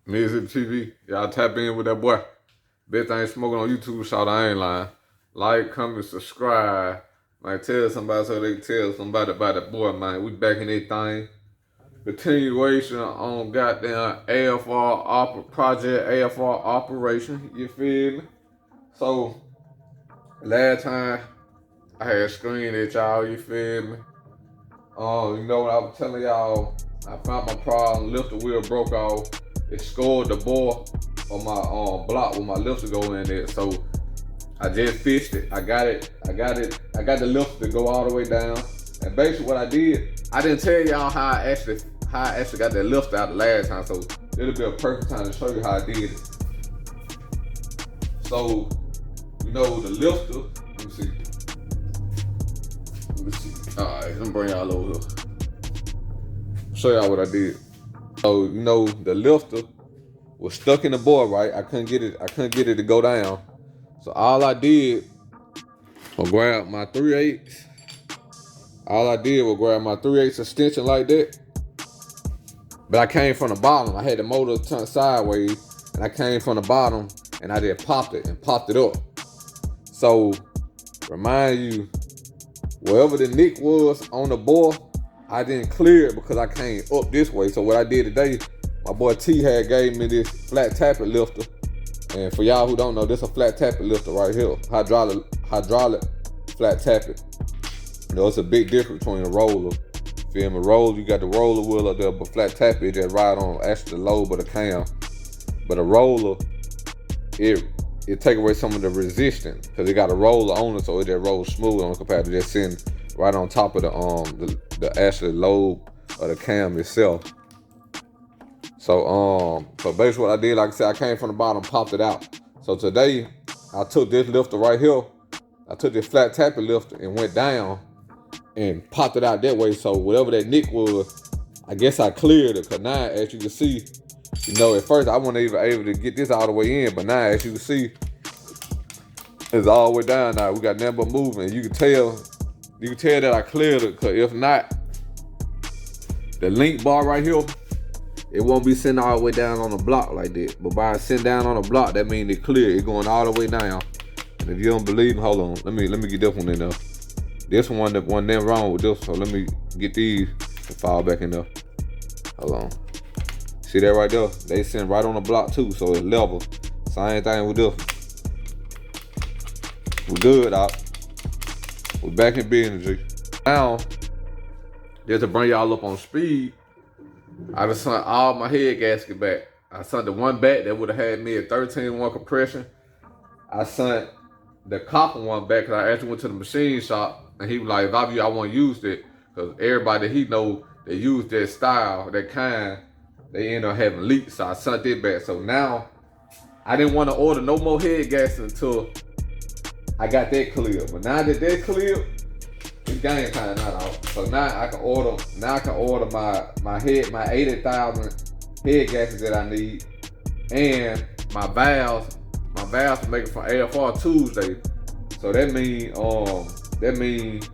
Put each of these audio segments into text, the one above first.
Mississippi TV. Y'all tap in with that boy. Best thing smoking on YouTube, shout I ain't lying. Like, comment, subscribe. Man, tell somebody so they can tell somebody about that boy, man. We back in that thing. Continuation on goddamn project AFR operation. You feel me? So, last time I had screened at y'all, you feel me? You know what I was telling y'all? I found my problem, lifter wheel broke off. It scored the ball on my block with my lifter go in there. So I just fixed it. I got the lifter to go all the way down. And basically what I did, I didn't tell y'all how I actually got that lifter out the last time. So it'll be a perfect time to show you how I did it. So, you know, the lifter, let me see. Alright, let me bring y'all over here. Show y'all what I did. So, you know, the lifter was stuck in the board, right? I couldn't get it to go down. So all I did was grab my 3/8. All I did was grab my 3/8 extension like that. But I came from the bottom. I had the motor turned sideways, and I came from the bottom, and I just popped it up. So, remind you, wherever the nick was on the board, I didn't clear it because I came up this way. So what I did today, my boy T had gave me this flat tappet lifter. And for y'all who don't know, this is a flat tappet lifter right here. Hydraulic flat tappet. You know, it's a big difference between a roller. Feel me? Roller, you got the roller wheel up there, but flat tappet, it just ride on actually the load but a cam. But a roller, it take away some of the resistance because it got a roller on it, so it just rolls smooth on compared to just sitting right on top of the actual lobe of the cam itself. So basically what I did, like I said, I came from the bottom, popped it out. So today I took this lifter right here, I took this flat tappet lifter and went down and popped it out that way. So whatever that nick was, I guess I cleared it. Cause now, as you can see, you know, at first I wasn't even able to get this all the way in, but now as you can see, it's all the way down now. We got nothing but movement. You can tell that I cleared it, cause if not, the link bar right here, it won't be sitting all the way down on the block like that. But by sitting down on the block, that means it clear. It's going all the way down. And if you don't believe me, hold on. Let me get this one in there. This one wasn't wrong with this, so let me get these and fall back in there. Hold on. See that right there? They sitting right on the block too, so it's level. Same thing with this. We good, out. We back in business, G. Now, just to bring y'all up on speed, I just sent all my head gasket back. I sent the one back that would have had me at 13-1 compression. I sent the copper one back because I actually went to the machine shop and he was like, if I view, I want to use it because everybody that he know that use that style, that kind, they end up having leaks. So I sent it back. So now I didn't want to order no more head gasket until I got that clear. But now that that's clear, it's game time now, dog. So now I can order my 80,000 head gaskets that I need, and my valves make it from AFR Tuesday. So that means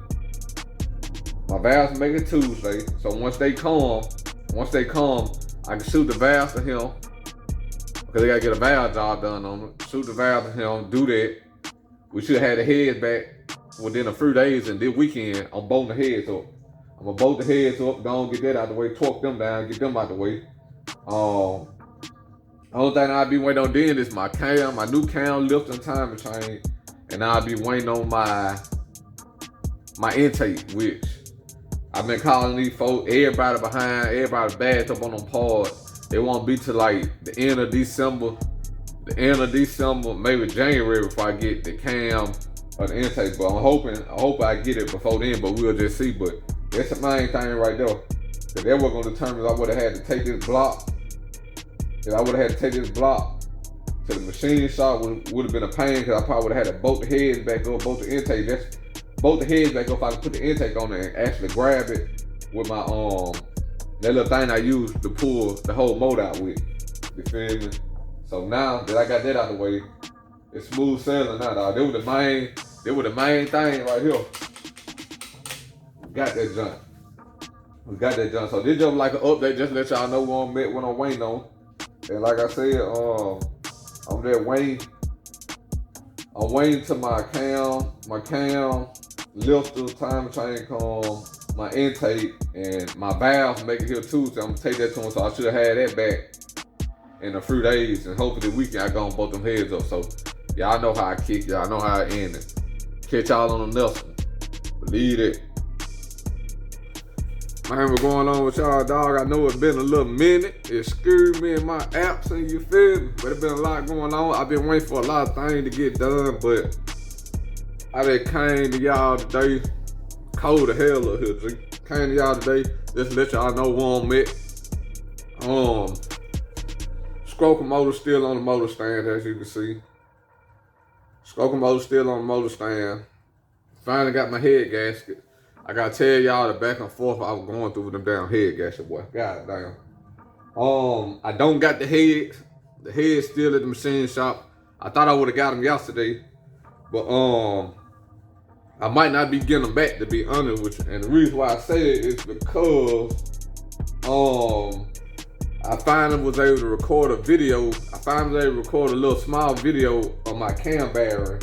my valves make it Tuesday. So once they come, I can shoot the valves to him because they gotta get a valve job done on it. Shoot the valve to him, do that. We should have had the heads back within a few days, and this weekend I'm bolting the heads up. I'm gonna bolt the heads up, go and get that out the way, torque them down, get them out the way. Only thing I'll be waiting on then is my new cam lifting timing chain, and I'll be waiting on my intake, which I've been calling these folks, everybody bagged up on them parts. They won't be till like the end of December, maybe January before I get the cam or the intake. But I hope I get it before then, but we'll just see. But that's the main thing right there. If they were gonna determine, I would have had to take this block. If I would have had to take this block to the machine shop, would have been a pain because I probably would have had to bolt the heads back up, bolt the intake. Just bolt the heads back up if I could put the intake on it and actually grab it with my that little thing I use to pull the whole motor out with. You feel me? So now that I got that out of the way, it's smooth sailing now, dog. They were the main thing right here. We got that junk. So this just like an update, just to let y'all know what I'm waiting on. And like I said, I'm there waiting. I'm waiting till my cam lifter, time chain come, my intake, and my valve make it here too. So I'm gonna take that to him. So I should have had that back in a few days, and hopefully the weekend I go on both them heads up. So y'all know how I kick, y'all know how I end it. Catch y'all on the next one. Believe it. Man, what's going on with y'all, dog? I know it's been a little minute. Excuse me in my absence, you feel me? But it's been a lot going on. I've been waiting for a lot of things to get done, but I just came to y'all today. Cold as hell up here, G. Came to y'all today just to let y'all know where I'm at. Stroker motor still on the motor stand, as you can see. Stroker motor still on the motor stand. Finally got my head gasket. I gotta tell y'all the back and forth I was going through with them damn head gasket, boy. God damn. I don't got the head. The head's still at the machine shop. I thought I would have got them yesterday, but I might not be getting them back, to be honest with you. And the reason why I say it is because I finally was able to record a video. I finally was able to record a little small video of my cam bearing.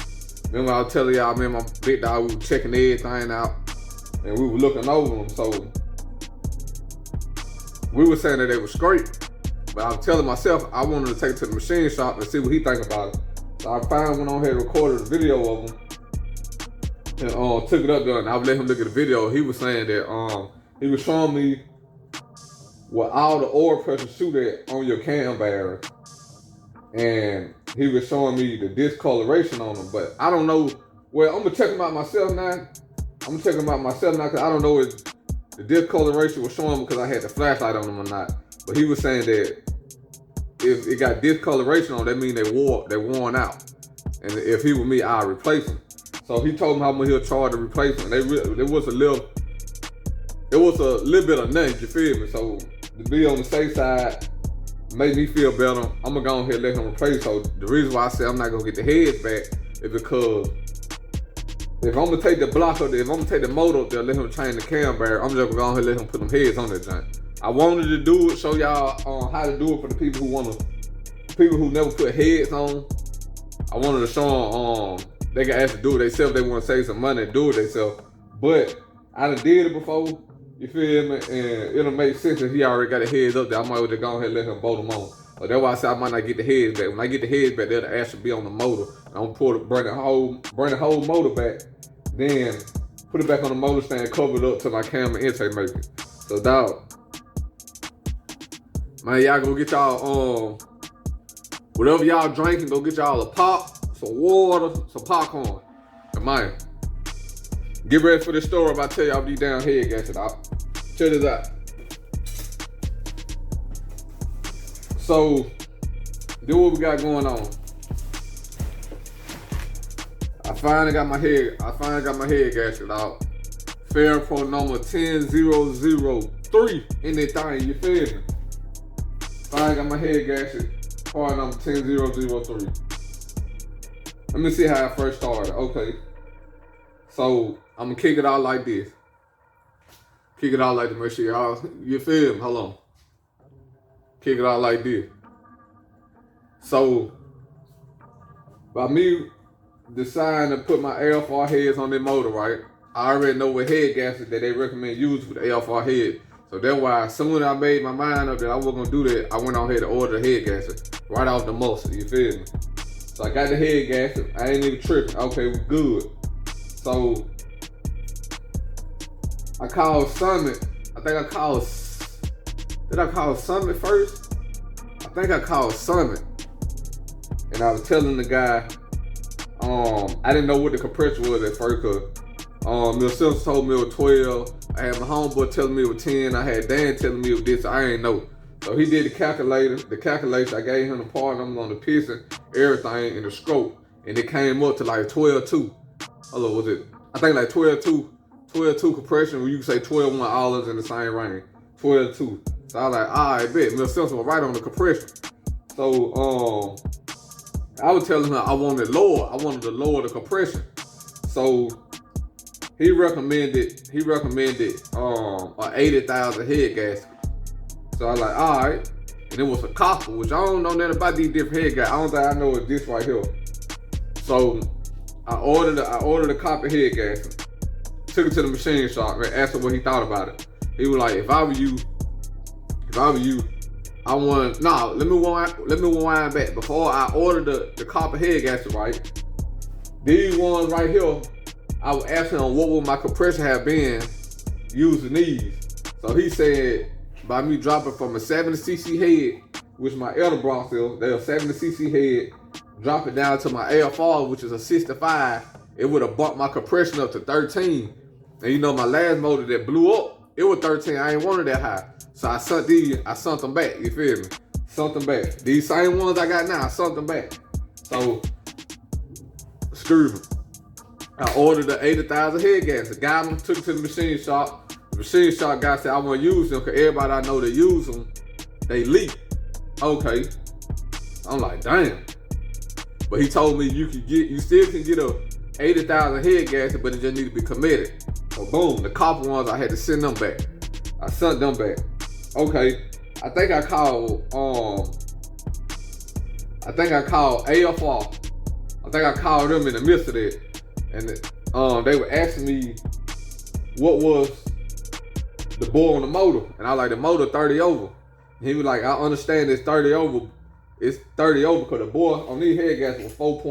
Remember I was telling y'all, man, my big dog, we were checking everything out and we were looking over them. So we were saying that they were straight, but I was telling myself I wanted to take it to the machine shop and see what he think about it. So I finally went on here and recorded a video of them and took it up there, and I would let him look at the video. He was saying that he was showing me what all the oil pressure shoot at on your cam bearing, and he was showing me the discoloration on them. But I don't know. Well, I'm gonna check them out myself now. Because I don't know if the discoloration was showing because I had the flashlight on them or not. But he was saying that if it got discoloration on, that means they're worn out. And if he were me, I'd replace them. So he told me how much he'll charge to replace them. There was a little bit of nothing, you feel me? So to be on the safe side made me feel better. I'm gonna go ahead and let him replace. So the reason why I say I'm not gonna get the heads back is because if I'm gonna take the block if I'm gonna take the motor up there, let him change the cam bearing, I'm just gonna go ahead and let him put them heads on that joint. I wanted to do it, show y'all how to do it for the people who never put heads on. I wanted to show them they can actually do it themselves. They want to save some money and do it themselves. But I done did it before, you feel me? And it'll make sense if he already got the heads up there. I might just go ahead and let him bolt them on. So that's why I said I might not get the heads back. When I get the heads back, they'll actually be on the motor. I'm gonna bring the whole motor back, then put it back on the motor stand, cover it up till my camera intake make it. So dog, man, y'all go get y'all whatever y'all drinking, go get y'all a pop, some water, some popcorn. And man, get ready for this story about tell y'all these damn head gaskets out. Check this out. So, this what we got going on. I finally got my head gasket out. Ferropro number 10003 in that thing, you feel me? Finally got my head gasket, part number 10003. Let me see how I first started. Okay. So, I'm gonna kick it out like this. Kick it out like this, make sure y'all, you feel me? Hold on. Kick it out like this. So, by me deciding to put my AFR heads on their motor, right? I already know what head gaskets that they recommend use for the AFR head. So that's why as soon as I made my mind up that I was gonna do that, I went on here to order the head gasket right off the muscle, you feel me? So I got the head gasket, I ain't even tripping. Okay, we good. So I called Summit. Did I call Summit first? I think I called Summit. And I was telling the guy, I didn't know what the compressor was at first, cause Mill Simpson told me it was 12. I had my homeboy telling me it was 10. I had Dan telling me it was this. I ain't know. So he did the calculation. I gave him the part number on the piston, everything, and the stroke. And it came up to like 12.2. Hello, was it? I think like 12.2 compression, where you can say 12.1 all in the same range. 12.2. So I was like, all right, bet. Mill Simpson was right on the compression. So I was telling her I wanted to lower the compression. So he recommended a 80,000 head gasket. So I was like, all right. and it was a copper, which I don't know nothing about these different head gaskets. I don't think I know it's this right here. So I ordered a copper head gasket, took it to the machine shop, and asked him what he thought about it. He was like, if I were you, I want, let me rewind back. Before I ordered the copper head gasket, right? These ones right here, I was asking him what would my compression have been using these. So he said, by me dropping from a 70cc head, which my Edelbrock is, they're a 70cc head, drop it down to my AFR, which is a 65, it would have bumped my compression up to 13. And you know, my last motor that blew up, it was 13. I ain't wanted that high. So I sent them back, you feel me? Sent them back. These same ones I got now, I sent them back. So, excuse me. I ordered the 80,000 head gasket. Got them, took it to the machine shop. The machine shop guy said, I want to use them because everybody I know that use them, they leak. Okay. I'm like, damn. But he told me you still can get a 80,000 head gasket, but it just need to be committed. So boom, the copper ones, I had to send them back. I sent them back. Okay. I think I called AFR. I think I called them in the midst of that. And they were asking me what was the bore on the motor. And I was like, the motor 30 over. And he was like, I understand it's 30 over. It's 30 over because the bore on these head gaskets was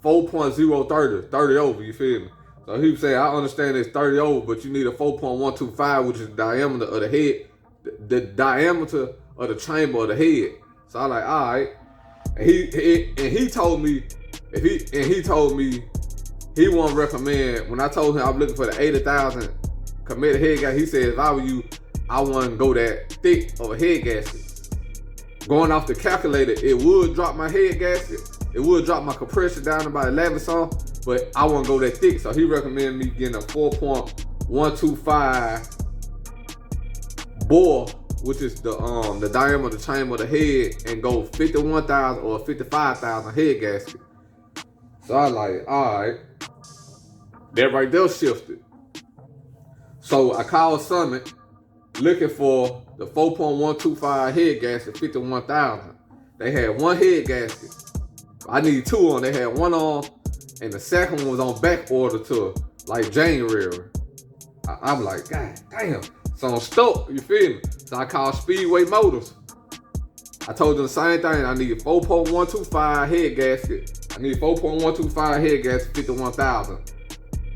4.030, 30 over, you feel me? So he was saying, I understand it's 30 over, but you need a 4.125, which is the diameter of the head, the diameter of the chamber of the head. So I was like, all right. And he told me he won't recommend, when I told him I was looking for the 80,000 committed head gasket, he said, if I were you, I wouldn't go that thick of a head gasket. Going off the calculator, it would drop my head gasket. It would drop my compression down to about 11 some, but I wouldn't go that thick. So he recommended me getting a 4.125 bore, which is the diameter of the chamber of the head, and go 51,000 or 55,000 head gasket. So I was like, all right, that right there shifted. So I called Summit looking for the 4.125 head gasket, 51,000. They had one head gasket. I need two on. They had one on, and the second one was on back order to like January. I'm like, God damn. So I'm stoked, you feel me? So I called Speedway Motors. I told them the same thing. I need a 4.125 head gasket. I need 4.125 head gasket, 51,000.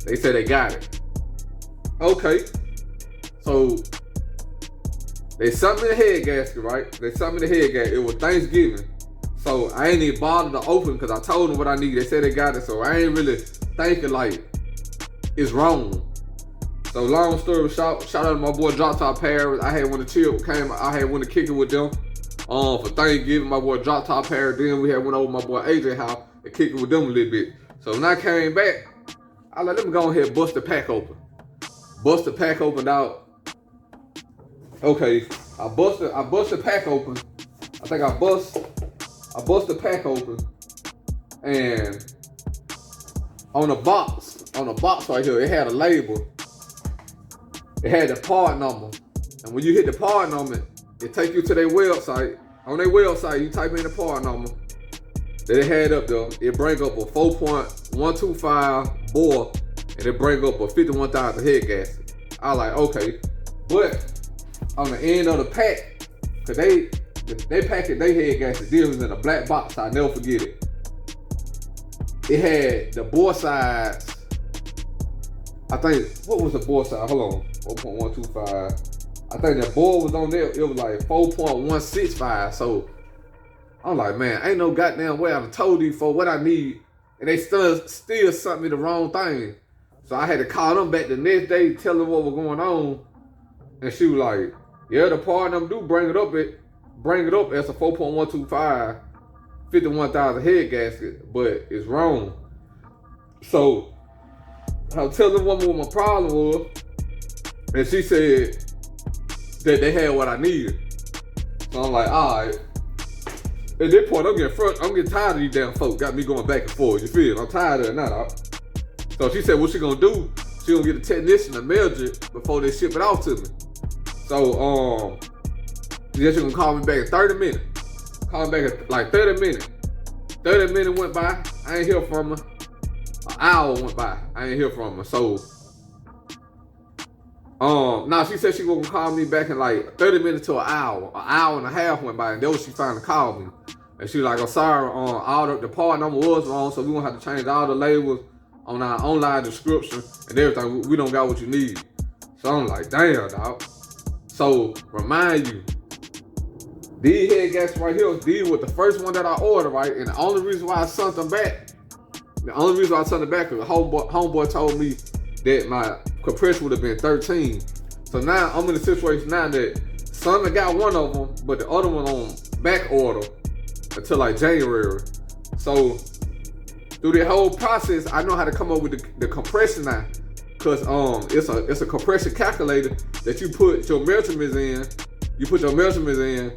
They said they got it. Okay. So they sent me the head gasket, right? They sent me the head gasket. It was Thanksgiving. So I ain't even bothered to open because I told them what I needed. They said they got it. So I ain't really thinking like it's wrong. So long story short, shout out to my boy Drop Top Paris. I had one to chill, I had one to kick it with them. For Thanksgiving, my boy Drop Top Paris. Then we had one over my boy AJ house and kick it with them a little bit. So when I came back, I let them go ahead and bust the pack open. Bust the pack open out. Okay, I bust the pack open. I think I bust the pack open, and on the box right here, it had a label. It had the part number, and when you hit the part number, it take you to their website. On their website, you type in the part number that it had up there. It bring up a 4.125 bore, and it bring up a 51,000 head gasket. I was like, okay, but on the end of the pack, cause they packed their head gasket different in a black box. I'll never forget it. It had the bore size. I think, what was the bore size? Hold on, 4.125. I think the bore was on there. It was like 4.165. So I'm like, man, ain't no goddamn way I've told you for what I need, and they still sent me the wrong thing. So I had to call them back the next day, tell them what was going on, and she was like, yeah, the part number do bring it up as a 4.125, 51,000 head gasket, but it's wrong. So I was telling the woman what my problem was, and she said that they had what I needed. So I'm like, all right. At this point, I'm getting tired of these damn folks. Got me going back and forth. You feel? I'm tired of it now. So she said, what she gonna do? She gonna get a technician to measure it before they ship it out to me. So She said she gonna call me back in 30 minutes. Call me back in like 30 minutes. 30 minutes went by, I ain't hear from her. An hour went by, I ain't hear from her. So, now she said she gonna call me back in like 30 minutes to an hour. An hour and a half went by, and then she finally called me. And she was like, "I'm sorry, all the part number was wrong, so we gonna have to change all the labels on our online description and everything. We don't got what you need." So I'm like, damn, dog. So remind you, these head gaskets right here, these were the first one that I ordered, right? And the only reason why I sent them back, because the homeboy told me that my compression would have been 13. So now I'm in a situation now that Summit got one of them, but the other one on back order until like January. So through the whole process, I know how to come up with the compression now. Cause it's a compression calculator that you put your measurements in. You put your measurements in,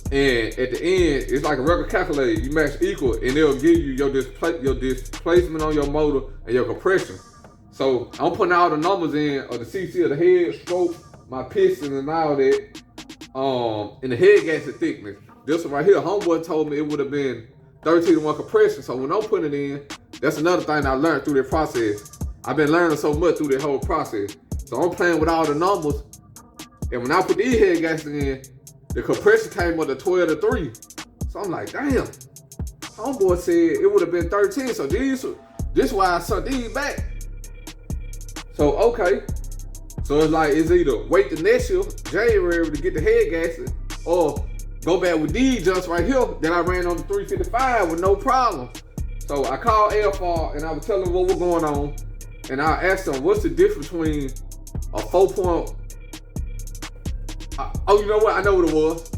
and at the end, it's like a record calculator. You match equal, and it'll give you your displacement on your motor and your compression. So I'm putting all the numbers in of the CC of the head, stroke, my piston, and all that. And the head gasket thickness. This one right here, homeboy told me it would have been 13-to-1 compression. So when I'm putting it in, that's another thing I learned through the process. I've been learning so much through the whole process. So I'm playing with all the numbers. And when I put these head gaskets in, the compression came up to 12-to-3. So I'm like, damn. Homeboy said it would have been 13. So this why I sent these back. So okay. So it's like, it's either wait the next year, January, to get the head gasket, or go back with these jumps right here that I ran on the 355 with no problem. So I called AFR and I was telling them what was going on. And I asked them, what's the difference between a 4 point... Oh, you know what? I know what it was.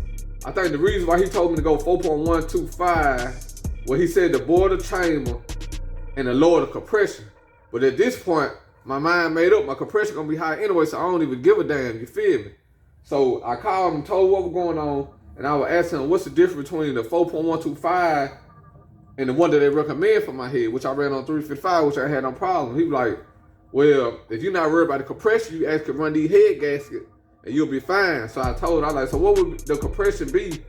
I think the reason why he told me to go 4.125, well, he said the border chamber and the lower the compression. But at this point, my mind made up. My compression gonna be high anyway, so I don't even give a damn. You feel me? So I called him, told what was going on, and I was asking him, what's the difference between the 4.125 and the one that they recommend for my head, which I ran on 355, which I had no problem. He was like, well, if you're not worried about the compression, you actually run these head gaskets and you'll be fine. So I told him, I was like, so what would the compression be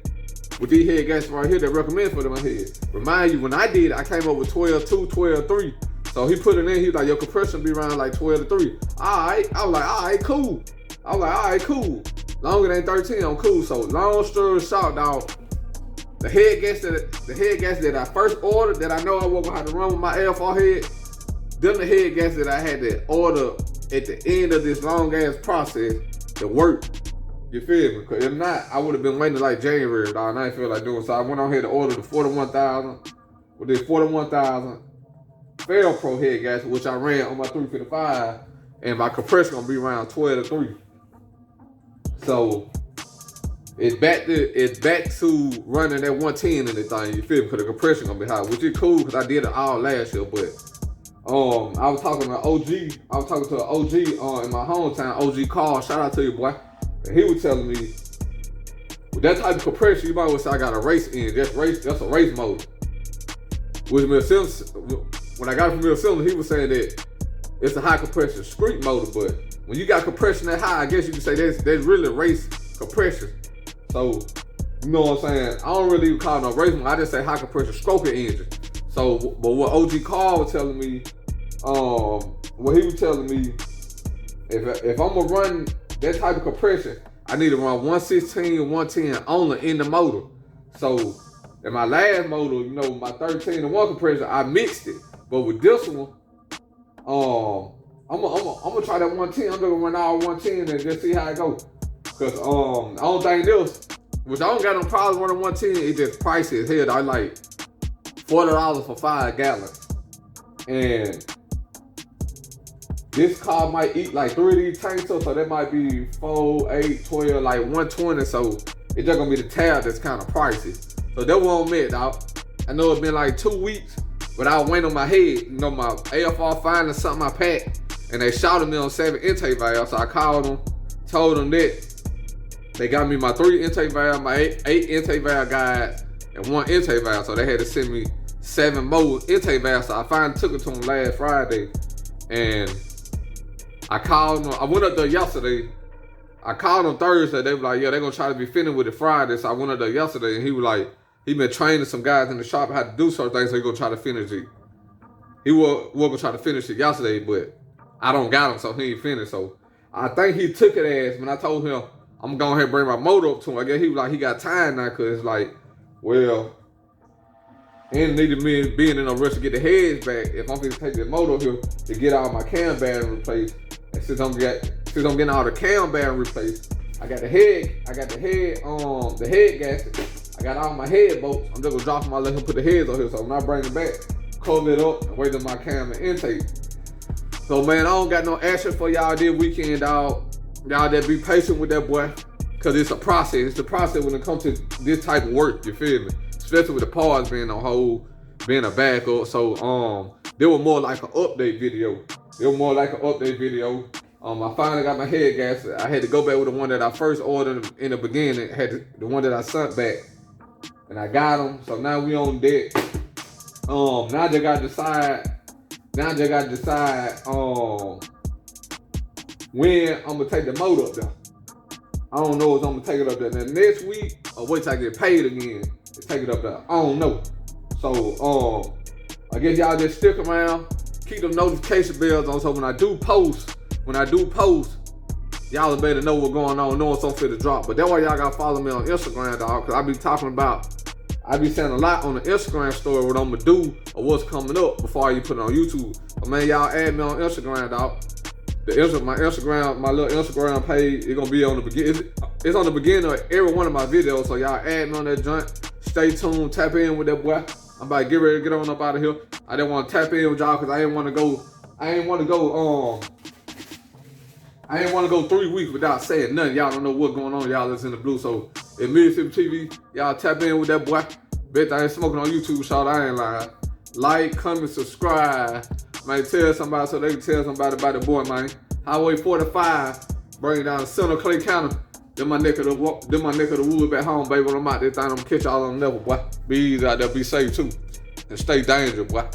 with these head gaskets right here that recommend for my head? Remind you, when I did it, I came up with 12.2, 12.3. So he put it in, he was like, your compression be around like 12-3. All right. I was like, all right, cool. I was like, all right, cool. Longer than 13, I'm cool. So long story short, dog, the head gasket that I first ordered, that I know I wasn't gonna have to run with my AFR head, them the head gaskets that I had to order at the end of this long ass process to work. You feel me? Cause if not, I would have been waiting like January, dog, and I didn't feel like doing. So I went on here to order the 41,000 with this 41,000 Fail Pro head gasket, which I ran on my 355, and my compression gonna be around 12-3. So it's back to running that 110 in the thing, you feel me? Because the compression gonna be high, which is cool because I did it all last year. But I was talking to an OG in my hometown, OG Carl, shout out to you, boy. And he was telling me, with that type of compression, you might well say I got a race in. That's a race mode. With when I got it from Mill Simmons, he was saying that it's a high compression street motor, but when you got compression that high, I guess you could say that's really race compression. So, you know what I'm saying? I don't really call it no race mode. I just say high compression stroker engine. So, but what OG Carl was telling me, what he was telling me, if I'm gonna run that type of compression, I need to run 116, 110 only in the motor. So, in my last motor, you know, my 13-to-1 compression, I mixed it. But with this one, I'm gonna try that 110. I'm gonna run all 110 and just see how it goes. Cause I don't think this, which I don't got no problem running 110. It just pricey as hell. I like $40 for 5 gallons, and this car might eat like 3 of these tanks up, so that might be 4, 8, 12, like 120. So it's just gonna be the tab that's kind of pricey. So that won't meant, dog. I know it's been like 2 weeks, but I was waiting on my head. You know, my AFR finally something I packed, and they shouted me on 7 intake valves. So I called them, told them that they got me my 3 intake valve, my 8 intake valve guide, and 1 intake valve. So they had to send me 7 more intake valves. So I finally took it to them last Friday, and I called them. I went up there yesterday. I called him Thursday. They were like, yeah, they're gonna try to be finished with it Friday. So I went up there yesterday, and he was like, he been training some guys in the shop how to do certain things, so he gonna try to finish it. He was gonna try to finish it yesterday, but I don't got him, so he ain't finished. So I think he took it as when I told him I'm gonna go ahead and bring my motor up to him. I guess he was like, he got tired now, cause like, well, he didn't need me being in a rush to get the heads back. If I'm gonna take the motor here to get all my cam battery replaced, and since I'm getting all the cam battery replaced, I got the head gasket. I got all my head bolts. I'm just gonna drop them. I let him put the heads on here. So when I bring it back, cover it up and wait on my cam and intake. So man, I don't got no action for y'all this weekend, dog. Y'all that be patient with that boy, cause it's a process. It's the process when it comes to this type of work. You feel me? Especially with the parts being on hold, being a backup. So they were more like an update video. I finally got my head gasket. I had to go back with the one that I first ordered in the beginning. The one that I sent back, and I got them. So now we on deck. Now I just gotta decide. When I'm gonna take the motor up there. I don't know if I'm gonna take it up there next week or wait till I get paid again to take it up there. I don't know. So I guess y'all just stick around, keep the notification bells on, so when I do post, y'all better know what's going on, know something fit to drop. But that's why y'all gotta follow me on Instagram, dog, cause I be saying a lot on the Instagram story what I'm gonna do or what's coming up before you put it on YouTube. But man, y'all add me on Instagram, dog. My little Instagram page, it's gonna be on the beginning. It's on the beginning of every one of my videos. So y'all add me on that joint. Stay tuned, tap in with that boy. I'm about to get ready to get on up out of here. I didn't want to tap in with y'all because I didn't want to go 3 weeks without saying nothing. Y'all don't know what's going on. Y'all that's in the blue. So at Mississippi TV, y'all tap in with that boy. Bet I ain't smoking on YouTube, shout. I ain't lying. Like, comment, subscribe. Man, tell somebody so they can tell somebody about the boy, man. Highway 45, bring down Center Clay County. Then my neck of the wood back home, baby. When I'm out there, I'm gonna catch y'all on the level, boy. Be easy out there, be safe too, and stay dangerous, boy.